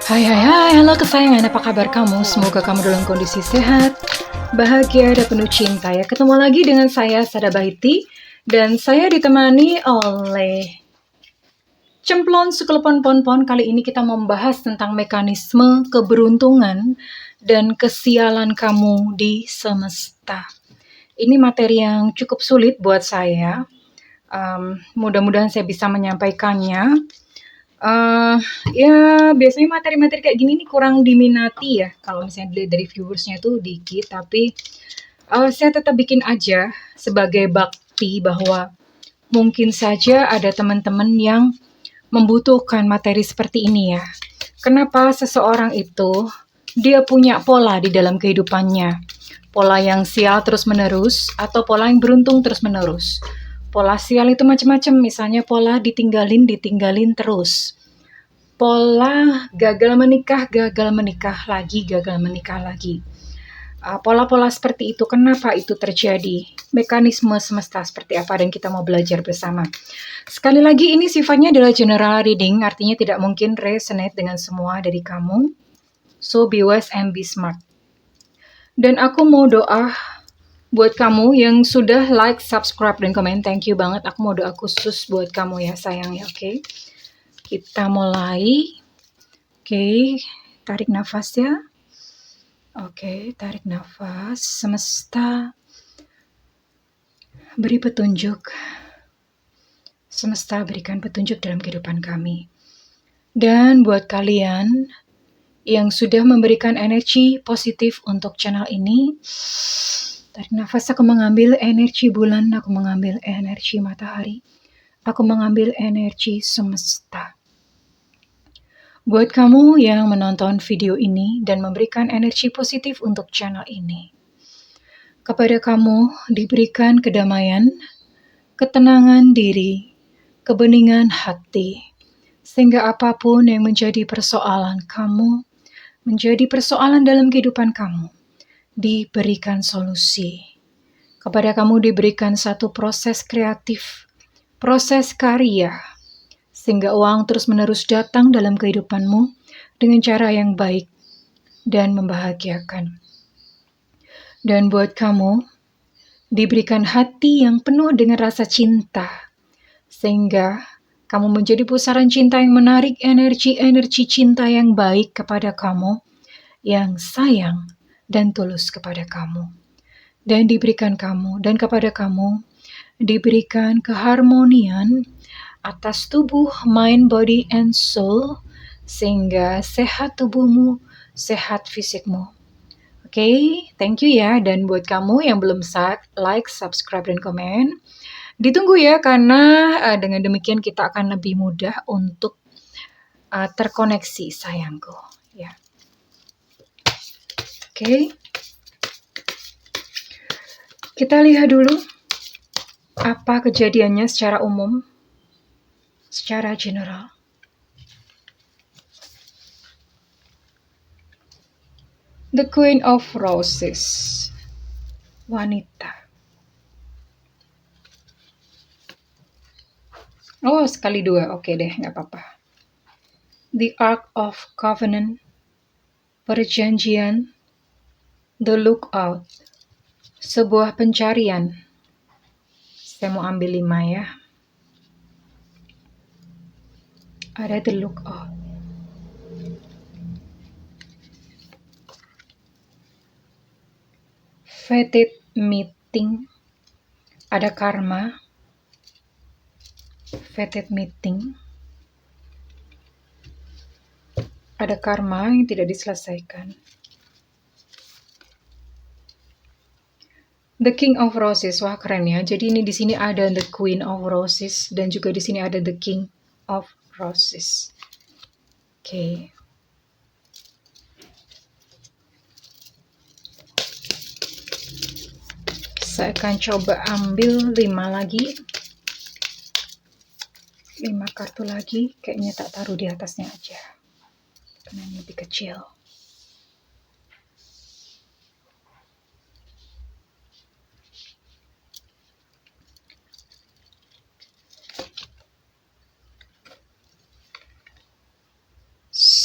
Hai hai hai, halo kesayangan, apa kabar kamu? Semoga kamu dalam kondisi sehat, bahagia, dan penuh cinta ya. Ketemu lagi dengan saya, Sada Baiti, dan saya ditemani oleh Cemplon Sukelepon Ponpon. Kali ini kita membahas tentang mekanisme keberuntungan dan kesialan kamu di semesta. Ini materi yang cukup sulit buat saya. Mudah-mudahan saya bisa menyampaikannya. Ya biasanya materi-materi kayak gini nih kurang diminati ya, kalau misalnya dilihat dari viewersnya tuh dikit, tapi saya tetap bikin aja sebagai bakti bahwa mungkin saja ada teman-teman yang membutuhkan materi seperti ini ya. Kenapa seseorang itu dia punya pola di dalam kehidupannya, pola yang sial terus-menerus atau pola yang beruntung terus-menerus. Pola sial itu macam-macam, misalnya pola ditinggalin terus. Pola gagal menikah lagi, gagal menikah lagi. Pola-pola seperti itu, kenapa itu terjadi? Mekanisme semesta seperti apa, dan kita mau belajar bersama. Sekali lagi, ini sifatnya adalah general reading, artinya tidak mungkin resonate dengan semua dari kamu. So, be wise and be smart. Dan aku mau doa buat kamu yang sudah like, subscribe, dan komen. Thank you banget. Aku mau doa khusus buat kamu ya, sayang ya, oke? Kita mulai. Oke, tarik nafas ya. Oke, tarik nafas. Semesta, beri petunjuk. Semesta, berikan petunjuk dalam kehidupan kami. Dan buat kalian yang sudah memberikan energi positif untuk channel ini, tarik nafas. Aku mengambil energi bulan, aku mengambil energi matahari, aku mengambil energi semesta. Buat kamu yang menonton video ini dan memberikan energi positif untuk channel ini, kepada kamu diberikan kedamaian, ketenangan diri, kebeningan hati, sehingga apapun yang menjadi persoalan kamu, menjadi persoalan dalam kehidupan kamu, diberikan solusi. Kepada kamu diberikan satu proses kreatif, proses karya, sehingga uang terus-menerus datang dalam kehidupanmu dengan cara yang baik dan membahagiakan. Dan buat kamu, diberikan hati yang penuh dengan rasa cinta, sehingga kamu menjadi pusaran cinta yang menarik energi-energi cinta yang baik kepada kamu, yang sayang dan tulus kepada kamu. Dan diberikan kamu, dan kepada kamu, diberikan keharmonian atas tubuh, mind, body, and soul, sehingga sehat tubuhmu, sehat fisikmu. Oke, thank you ya. Dan buat kamu yang belum like, subscribe, dan komen, ditunggu ya, karena dengan demikian kita akan lebih mudah untuk terkoneksi, sayangku. Ya. Oke, kita lihat dulu apa kejadiannya secara umum, secara general. The Queen of Roses, wanita. Oh, sekali dua, oke deh, nggak apa-apa. The Ark of Covenant, perjanjian. The Lookout, sebuah pencarian. Saya mau ambil 5 ya. Ada The Lookout. Fated Meeting, ada karma. Fated Meeting, ada karma yang tidak diselesaikan. The King of Roses, wah keren ya. Jadi ini di sini ada The Queen of Roses dan juga di sini ada The King of Roses. Oke. Saya akan coba ambil 5 lagi. 5 kartu lagi, kayaknya tak taruh di atasnya aja, karena ini lebih kecil.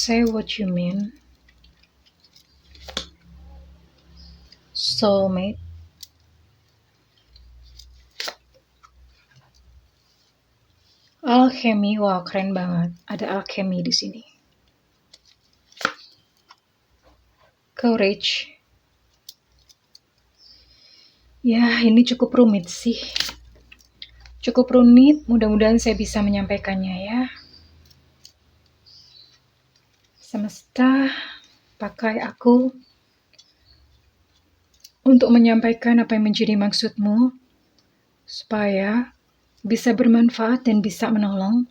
say what you mean. Soulmate. Alchemy, wah keren banget. Ada alchemy di sini. Courage. Ya, ini cukup rumit sih. Cukup rumit, mudah-mudahan saya bisa menyampaikannya ya. Semesta, pakai aku untuk menyampaikan apa yang menjadi maksudmu, supaya bisa bermanfaat dan bisa menolong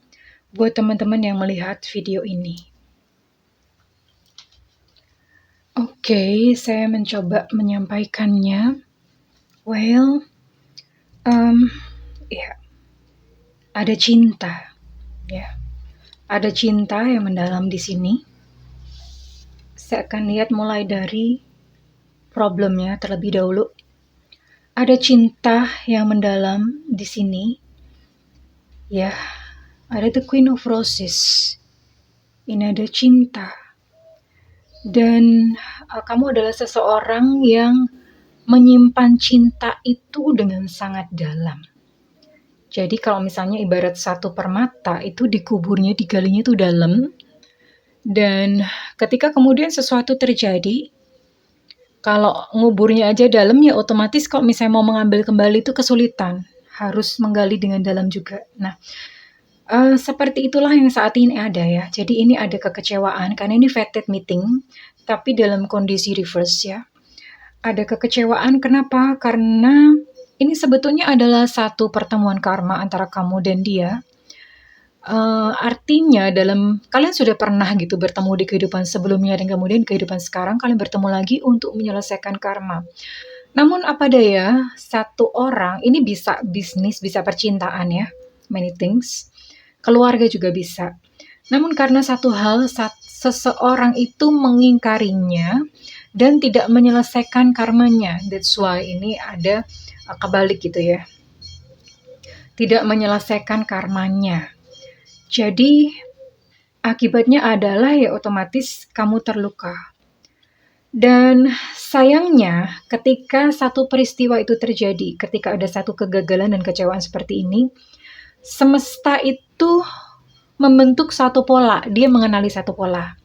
buat teman-teman yang melihat video ini. Oke, saya mencoba menyampaikannya. Well, ya, ada cinta, ya, ada cinta yang mendalam di sini. Saya akan lihat mulai dari problemnya terlebih dahulu. Ada cinta yang mendalam di sini, ya. Ada the Queen of Roses. Ini ada cinta. Dan kamu adalah seseorang yang menyimpan cinta itu dengan sangat dalam. Jadi kalau misalnya ibarat satu permata itu dikuburnya, digalinya itu dalam. Dan ketika kemudian sesuatu terjadi, kalau nguburnya aja dalam ya otomatis kalau misalnya mau mengambil kembali itu kesulitan. Harus menggali dengan dalam juga. Nah, seperti itulah yang saat ini ada ya. Jadi ini ada kekecewaan karena ini fated meeting, tapi dalam kondisi reverse ya. Ada kekecewaan, kenapa? Karena ini sebetulnya adalah satu pertemuan karma antara kamu dan dia. Artinya kalian sudah pernah gitu bertemu di kehidupan sebelumnya dan kemudian kehidupan sekarang kalian bertemu lagi untuk menyelesaikan karma. Namun apa daya, satu orang, ini bisa bisnis, bisa percintaan ya, many things. Keluarga juga bisa. Namun karena satu hal, seseorang itu mengingkarinya dan tidak menyelesaikan karmanya. That's why ini ada kebalik gitu ya. Tidak menyelesaikan karmanya. Jadi akibatnya adalah ya otomatis kamu terluka. Dan sayangnya ketika satu peristiwa itu terjadi, ketika ada satu kegagalan dan kecewaan seperti ini, semesta itu membentuk satu pola, dia mengenali satu pola.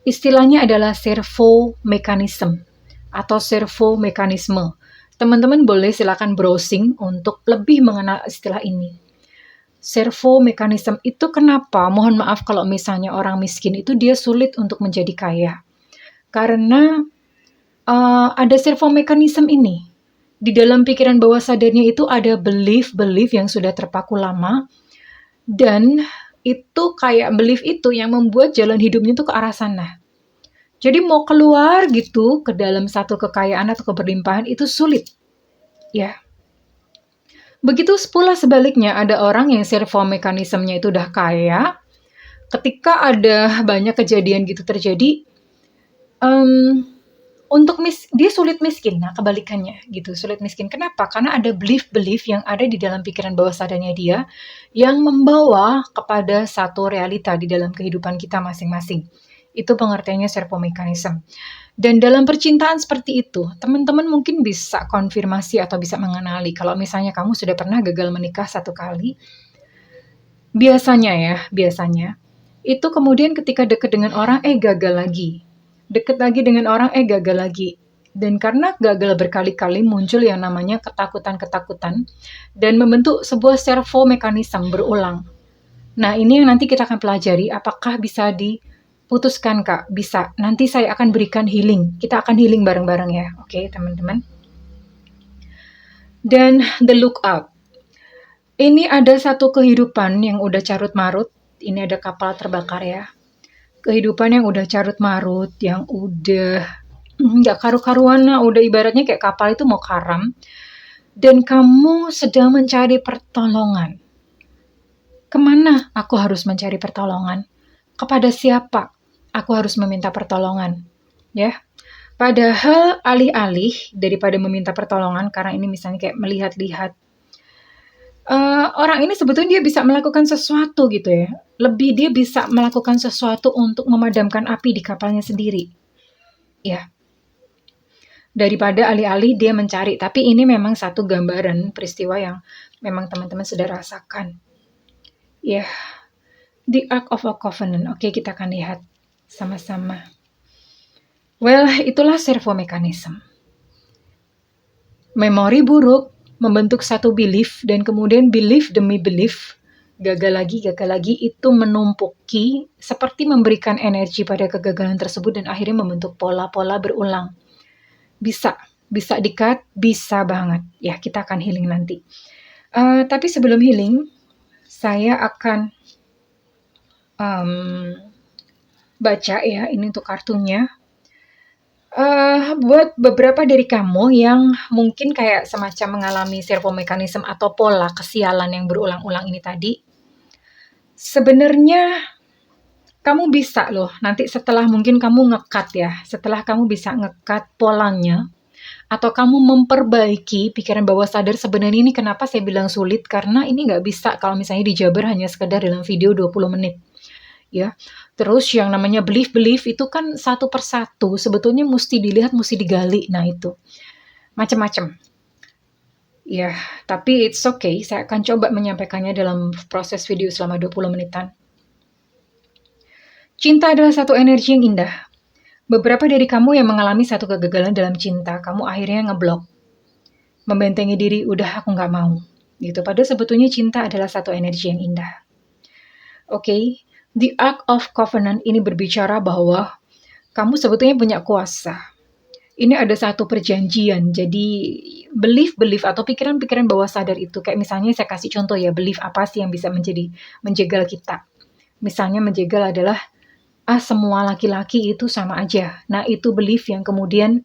Istilahnya adalah servo mechanism atau servo mekanisme. Teman-teman boleh silakan browsing untuk lebih mengenal istilah ini. Servo mekanisme itu kenapa? Mohon maaf kalau misalnya orang miskin itu dia sulit untuk menjadi kaya. Karena ada servo mekanisme ini. Di dalam pikiran bawah sadarnya itu ada belief yang sudah terpaku lama. Dan itu kayak belief itu yang membuat jalan hidupnya itu ke arah sana. Jadi mau keluar gitu ke dalam satu kekayaan atau keberlimpahan itu sulit. Ya. Begitu pula sebaliknya ada orang yang servo mekanismenya itu udah kaya. Ketika ada banyak kejadian gitu terjadi, dia sulit miskin. Nah, kebalikannya gitu, sulit miskin. Kenapa? Karena ada belief yang ada di dalam pikiran bawah sadarnya dia yang membawa kepada satu realita di dalam kehidupan kita masing-masing. Itu pengertiannya servo mekanisme. Dan dalam percintaan seperti itu, teman-teman mungkin bisa konfirmasi atau bisa mengenali kalau misalnya kamu sudah pernah gagal menikah satu kali. Biasanya itu kemudian ketika deket dengan orang, gagal lagi. Deket lagi dengan orang, gagal lagi. Dan karena gagal berkali-kali muncul yang namanya ketakutan-ketakutan dan membentuk sebuah servo mekanisme berulang. Nah, ini yang nanti kita akan pelajari apakah bisa diputuskan, Kak. Bisa. Nanti saya akan berikan healing. Kita akan healing bareng-bareng ya. Oke, teman-teman. Dan the lookout. Ini ada satu kehidupan yang udah carut-marut. Ini ada kapal terbakar ya. Kehidupan yang udah carut-marut, yang udah nggak karu-karuan, udah ibaratnya kayak kapal itu mau karam. Dan kamu sedang mencari pertolongan. Kemana aku harus mencari pertolongan? Kepada siapa aku harus meminta pertolongan? Ya. Padahal alih-alih daripada meminta pertolongan, karena ini misalnya kayak melihat-lihat, Orang ini sebetulnya dia bisa melakukan sesuatu gitu ya. Lebih dia bisa melakukan sesuatu untuk memadamkan api di kapalnya sendiri. Ya, daripada alih-alih dia mencari. Tapi ini memang satu gambaran peristiwa yang memang teman-teman sudah rasakan. Ya, The Ark of a Covenant. Oke, kita akan lihat sama-sama. Well, itulah servo mechanism. Memori buruk membentuk satu belief, dan kemudian belief demi belief, gagal lagi, itu menumpuki seperti memberikan energi pada kegagalan tersebut dan akhirnya membentuk pola-pola berulang. Bisa di-cut, bisa banget. Ya, kita akan healing nanti. Tapi sebelum healing, saya akan baca ya, ini untuk kartunya. Buat beberapa dari kamu yang mungkin kayak semacam mengalami servo mechanism atau pola kesialan yang berulang-ulang ini tadi, sebenarnya kamu bisa loh, nanti setelah mungkin kamu nge-cut ya, setelah kamu bisa nge-cut polanya, atau kamu memperbaiki pikiran bawah sadar. Sebenarnya ini kenapa saya bilang sulit, karena ini nggak bisa kalau misalnya dijabar hanya sekedar dalam video 20 menit. Ya, terus yang namanya belief itu kan satu persatu sebetulnya mesti dilihat, mesti digali. Nah itu macam-macam. Ya, tapi it's okay. Saya akan coba menyampaikannya dalam proses video selama 20 menitan. Cinta adalah satu energi yang indah. Beberapa dari kamu yang mengalami satu kegagalan dalam cinta, kamu akhirnya ngeblok, membentengi diri, udah aku nggak mau. Gitu. Padahal sebetulnya cinta adalah satu energi yang indah. Oke. The Ark of Covenant ini berbicara bahwa kamu sebetulnya punya kuasa. Ini ada satu perjanjian. Jadi belief atau pikiran-pikiran bawah sadar itu, kayak misalnya saya kasih contoh ya, belief apa sih yang bisa menjegal kita. Misalnya menjegal adalah semua laki-laki itu sama aja. Nah, itu belief yang kemudian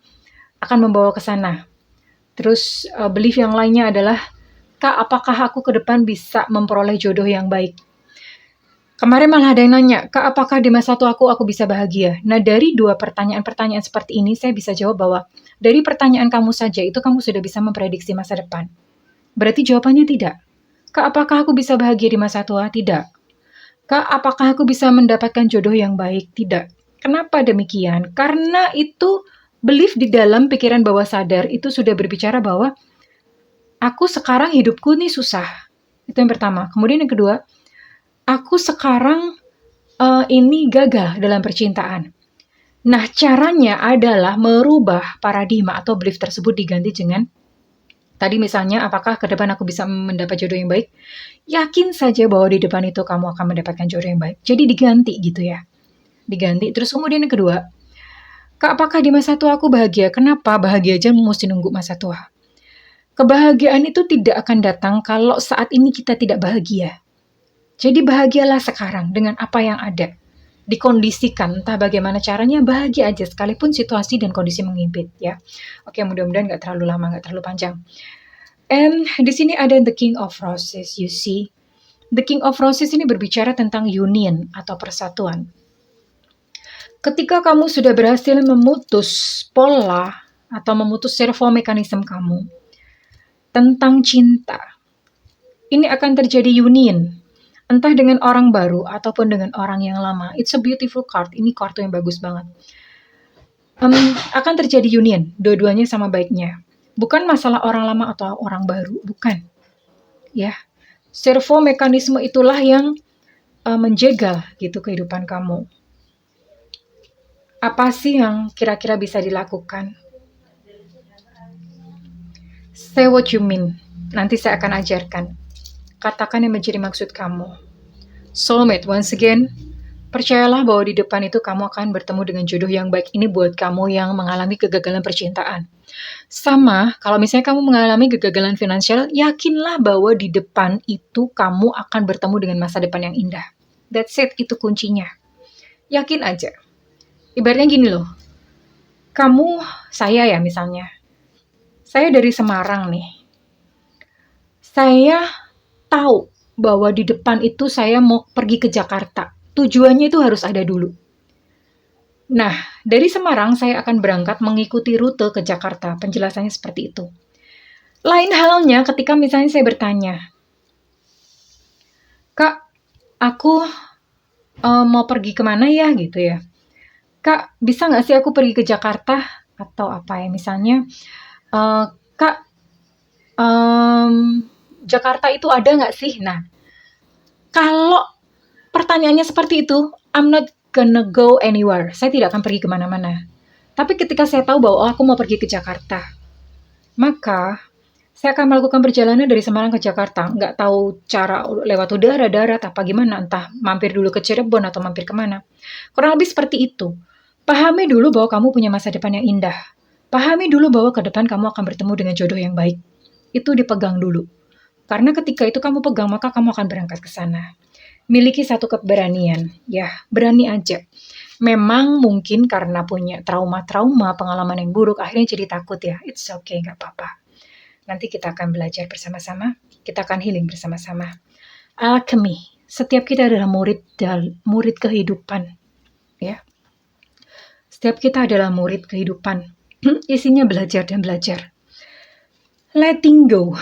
akan membawa ke sana. Terus belief yang lainnya adalah, Kak, apakah aku ke depan bisa memperoleh jodoh yang baik? Kemarin malah ada yang nanya, Kak, apakah di masa tua aku bisa bahagia? Nah, dari dua pertanyaan-pertanyaan seperti ini, saya bisa jawab bahwa dari pertanyaan kamu saja, itu kamu sudah bisa memprediksi masa depan. Berarti jawabannya tidak. Kak, apakah aku bisa bahagia di masa tua? Tidak. Kak, apakah aku bisa mendapatkan jodoh yang baik? Tidak. Kenapa demikian? Karena itu belief di dalam pikiran bawah sadar itu sudah berbicara bahwa aku sekarang hidupku nih susah. Itu yang pertama. Kemudian yang kedua, aku sekarang ini gagal dalam percintaan. Nah, caranya adalah merubah paradigma atau belief tersebut diganti dengan tadi misalnya, apakah ke depan aku bisa mendapat jodoh yang baik? Yakin saja bahwa di depan itu kamu akan mendapatkan jodoh yang baik. Jadi diganti gitu ya. Diganti. Terus kemudian yang kedua, Kak, apakah di masa tua aku bahagia? Kenapa bahagia aja mesti nunggu masa tua? Kebahagiaan itu tidak akan datang kalau saat ini kita tidak bahagia. Jadi bahagialah sekarang dengan apa yang ada. Dikondisikan, entah bagaimana caranya, bahagia aja sekalipun situasi dan kondisi mengimpit ya. Oke, mudah-mudahan nggak terlalu lama, nggak terlalu panjang. And di sini ada The King of Roses, you see. The King of Roses ini berbicara tentang union atau persatuan. Ketika kamu sudah berhasil memutus pola atau memutus servo mekanisme kamu tentang cinta, ini akan terjadi union. Entah dengan orang baru ataupun dengan orang yang lama. It's a beautiful card. Ini kartu yang bagus banget. Akan terjadi union. Dua-duanya sama baiknya. Bukan masalah orang lama atau orang baru. Bukan. Ya. Servo mekanisme itulah yang menjegal gitu kehidupan kamu. Apa sih yang kira-kira bisa dilakukan? Say what you mean. Nanti saya akan ajarkan. Katakan yang menjadi maksud kamu. Soulmate, once again, percayalah bahwa di depan itu kamu akan bertemu dengan jodoh yang baik. Ini buat kamu yang mengalami kegagalan percintaan. Sama, kalau misalnya kamu mengalami kegagalan finansial, yakinlah bahwa di depan itu kamu akan bertemu dengan masa depan yang indah. That's it, itu kuncinya. Yakin aja. Ibaratnya gini loh, saya ya misalnya, saya dari Semarang nih. Saya tahu bahwa di depan itu saya mau pergi ke Jakarta. Tujuannya itu harus ada dulu. Nah, dari Semarang saya akan berangkat mengikuti rute ke Jakarta. Penjelasannya seperti itu. Lain halnya ketika misalnya saya bertanya, aku mau pergi kemana ya gitu ya. Kak, bisa nggak sih aku pergi ke Jakarta? Atau apa ya, misalnya, Kak, Jakarta itu ada nggak sih? Nah, kalau pertanyaannya seperti itu, I'm not gonna go anywhere. Saya tidak akan pergi kemana-mana. Tapi ketika saya tahu bahwa aku mau pergi ke Jakarta, maka saya akan melakukan perjalanan dari Semarang ke Jakarta. Nggak tahu cara lewat udara, darat, apa gimana. Entah mampir dulu ke Cirebon atau mampir kemana. Kurang lebih seperti itu. Pahami dulu bahwa kamu punya masa depan yang indah. Pahami dulu bahwa ke depan kamu akan bertemu dengan jodoh yang baik. Itu dipegang dulu. Karena ketika itu kamu pegang, maka kamu akan berangkat ke sana. Miliki satu keberanian. Ya, berani aja. Memang mungkin karena punya trauma-trauma, pengalaman yang buruk, akhirnya jadi takut ya. It's okay, nggak apa-apa. Nanti kita akan belajar bersama-sama. Kita akan healing bersama-sama. Alchemy. Setiap kita adalah murid kehidupan. Ya. Setiap kita adalah murid kehidupan. Isinya belajar dan belajar. Letting go.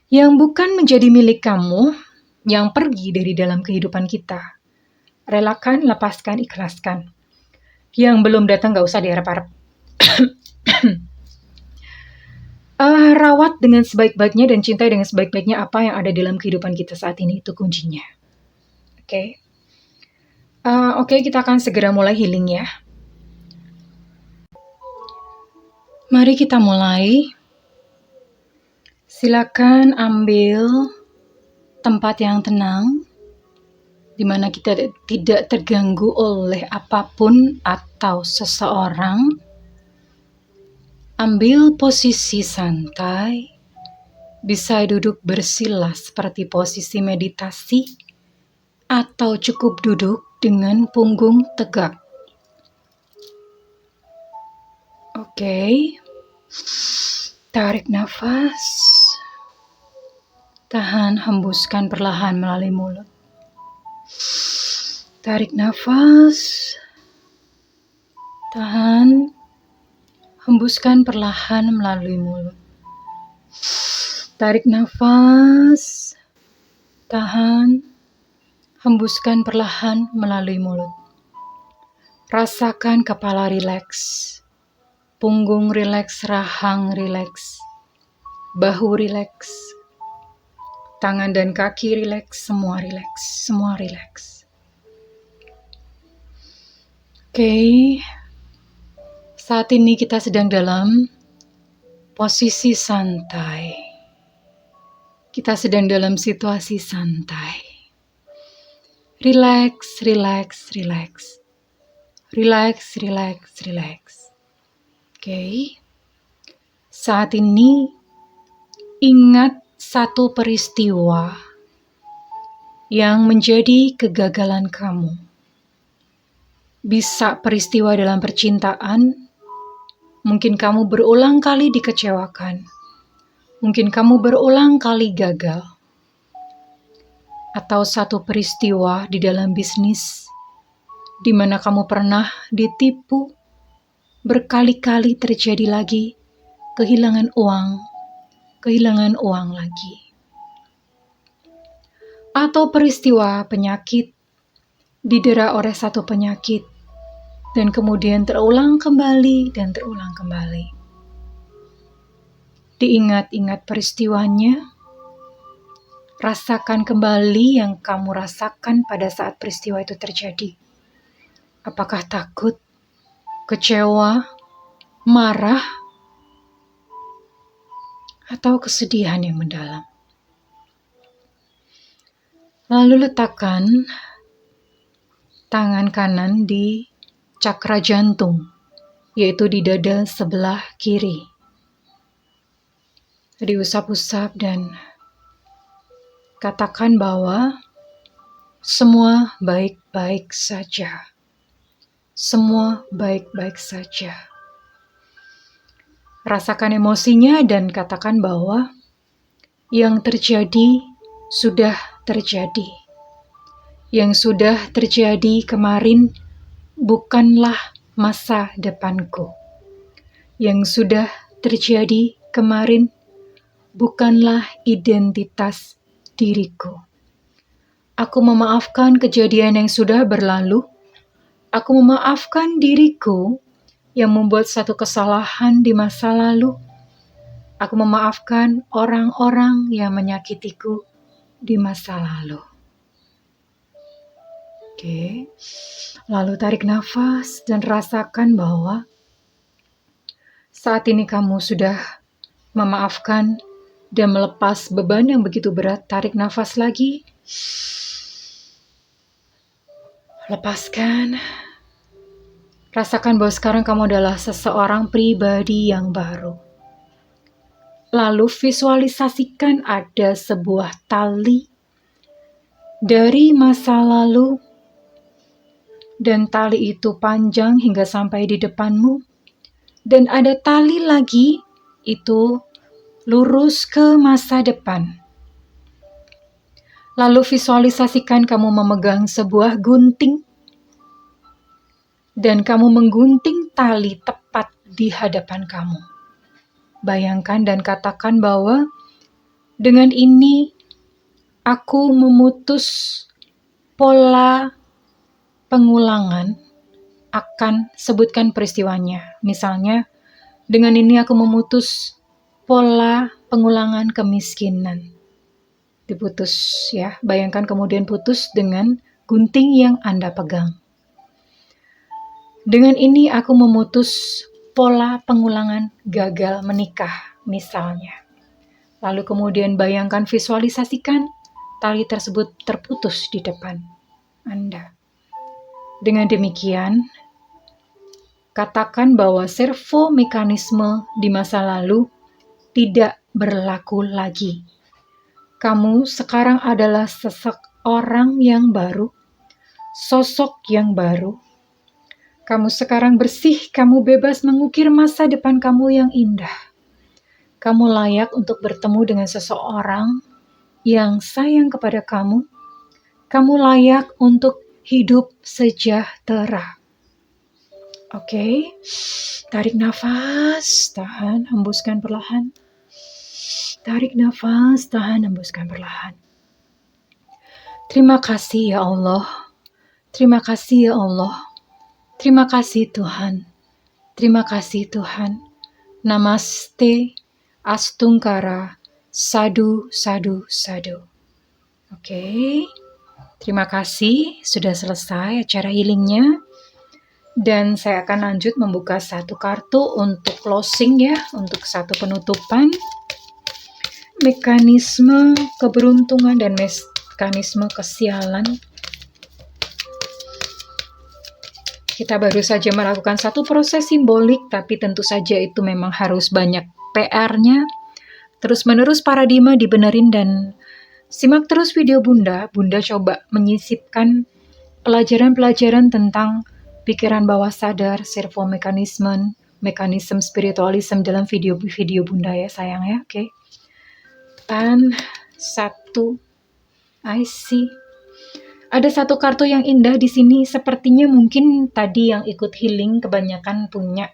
Yang bukan menjadi milik kamu, yang pergi dari dalam kehidupan kita. Relakan, lepaskan, ikhlaskan. Yang belum datang gak usah diharap-harap. Rawat dengan sebaik-baiknya dan cintai dengan sebaik-baiknya apa yang ada dalam kehidupan kita saat ini. Itu kuncinya. Oke. Oke, kita akan segera mulai healing ya. Mari kita mulai. Silakan ambil tempat yang tenang, di mana kita tidak terganggu oleh apapun atau seseorang. Ambil posisi santai, bisa duduk bersila seperti posisi meditasi, atau cukup duduk dengan punggung tegak. Oke. Tarik nafas. Tahan, hembuskan perlahan melalui mulut. Tarik nafas. Tahan, hembuskan perlahan melalui mulut. Tarik nafas. Tahan, hembuskan perlahan melalui mulut. Rasakan kepala rileks. Punggung rileks, rahang rileks. Bahu rileks. Tangan dan kaki rileks, semua rileks, semua rileks. Oke. Saat ini kita sedang dalam posisi santai. Kita sedang dalam situasi santai. Relax, relax, relax. Relax, relax, relax. Oke. Saat ini ingat satu peristiwa yang menjadi kegagalan kamu. Bisa peristiwa dalam percintaan, mungkin kamu berulang kali dikecewakan, mungkin kamu berulang kali gagal, atau satu peristiwa di dalam bisnis, di mana kamu pernah ditipu, berkali-kali terjadi lagi, kehilangan uang lagi. Atau peristiwa penyakit, didera oleh satu penyakit, dan kemudian terulang kembali dan terulang kembali. Diingat-ingat peristiwanya, rasakan kembali yang kamu rasakan pada saat peristiwa itu terjadi. Apakah takut, kecewa, marah, atau kesedihan yang mendalam? Lalu letakkan tangan kanan di cakra jantung, yaitu di dada sebelah kiri. Diusap-usap dan katakan bahwa semua baik-baik saja. Semua baik-baik saja. Rasakan emosinya dan katakan bahwa yang terjadi sudah terjadi. Yang sudah terjadi kemarin bukanlah masa depanku. Yang sudah terjadi kemarin bukanlah identitas diriku. Aku memaafkan kejadian yang sudah berlalu. Aku memaafkan diriku yang membuat satu kesalahan di masa lalu. Aku memaafkan orang-orang yang menyakitiku di masa lalu. Oke. Lalu tarik nafas dan rasakan bahwa saat ini kamu sudah memaafkan dan melepas beban yang begitu berat. Tarik nafas lagi. Lepaskan. Rasakan bahwa sekarang kamu adalah seseorang pribadi yang baru. Lalu visualisasikan ada sebuah tali dari masa lalu, dan tali itu panjang hingga sampai di depanmu, dan ada tali lagi itu lurus ke masa depan. Lalu visualisasikan kamu memegang sebuah gunting, dan kamu menggunting tali tepat di hadapan kamu. Bayangkan dan katakan bahwa dengan ini aku memutus pola pengulangan akan sebutkan peristiwanya. Misalnya, dengan ini aku memutus pola pengulangan kemiskinan. Diputus ya, bayangkan kemudian putus dengan gunting yang Anda pegang. Dengan ini aku memutus pola pengulangan gagal menikah misalnya. Lalu kemudian bayangkan, visualisasikan tali tersebut terputus di depan Anda. Dengan demikian, katakan bahwa servo mekanisme di masa lalu tidak berlaku lagi. Kamu sekarang adalah seseorang yang baru, sosok yang baru. Kamu sekarang bersih, kamu bebas mengukir masa depan kamu yang indah. Kamu layak untuk bertemu dengan seseorang yang sayang kepada kamu. Kamu layak untuk hidup sejahtera. Oke, tarik nafas, tahan, hembuskan perlahan. Tarik nafas, tahan, hembuskan perlahan. Terima kasih ya Allah. Terima kasih ya Allah. Terima kasih Tuhan. Terima kasih Tuhan. Namaste, Astungkara, Sadu, Sadu, Sadu. Oke. Terima kasih, sudah selesai acara healingnya. Dan saya akan lanjut membuka satu kartu untuk closing ya, untuk satu penutupan. Mekanisme keberuntungan dan mekanisme kesialan. Kita baru saja melakukan satu proses simbolik, tapi tentu saja itu memang harus banyak PR-nya. Terus-menerus paradigma dibenerin, dan simak terus video Bunda. Bunda coba menyisipkan pelajaran-pelajaran tentang pikiran bawah sadar, servo mekanisme spiritualism dalam video-video Bunda ya sayang ya. Oke. Dan satu, I see. Ada satu kartu yang indah di sini. Sepertinya mungkin tadi yang ikut healing kebanyakan punya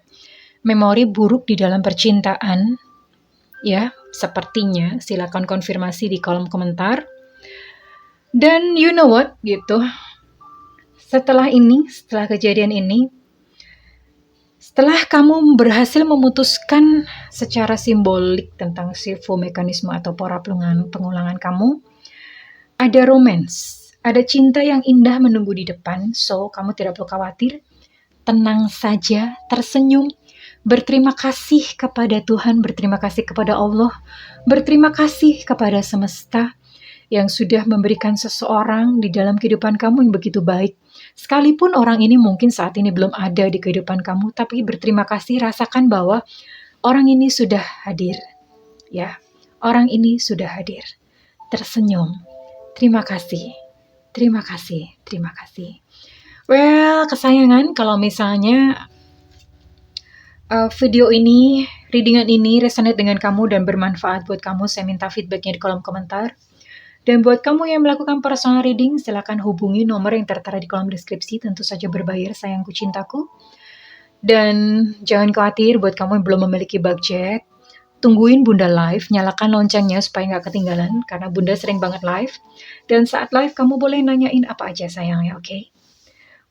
memori buruk di dalam percintaan. Ya, sepertinya. Silakan konfirmasi di kolom komentar. Dan you know what, gitu. Setelah kejadian ini, setelah kamu berhasil memutuskan secara simbolik tentang servo mekanisme atau pola pengulangan kamu, ada romance. Ada cinta yang indah menunggu di depan, so kamu tidak perlu khawatir. Tenang saja, tersenyum, berterima kasih kepada Tuhan, berterima kasih kepada Allah, berterima kasih kepada semesta yang sudah memberikan seseorang di dalam kehidupan kamu yang begitu baik. Sekalipun orang ini mungkin saat ini belum ada di kehidupan kamu, tapi berterima kasih, rasakan bahwa orang ini sudah hadir. Ya, orang ini sudah hadir. Tersenyum, terima kasih. Terima kasih, terima kasih. Well, kesayangan, kalau misalnya video ini, readingan ini resonate dengan kamu dan bermanfaat buat kamu, saya minta feedbacknya di kolom komentar. Dan buat kamu yang melakukan personal reading, silakan hubungi nomor yang tertera di kolom deskripsi, tentu saja berbayar sayangku cintaku. Dan jangan khawatir buat kamu yang belum memiliki budget, tungguin Bunda live, nyalakan loncengnya supaya nggak ketinggalan, karena Bunda sering banget live. Dan saat live, kamu boleh nanyain apa aja sayangnya, oke?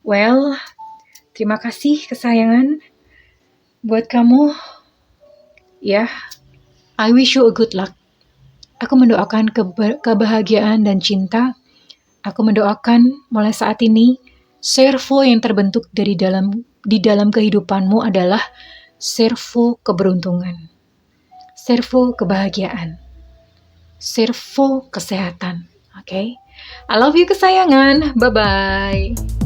Well, terima kasih kesayangan buat kamu. Ya, I wish you a good luck. Aku mendoakan kebahagiaan dan cinta. Aku mendoakan mulai saat ini, servo yang terbentuk di dalam kehidupanmu adalah servo keberuntungan, servo kebahagiaan, servo kesehatan. Oke? I love you kesayangan. Bye-bye.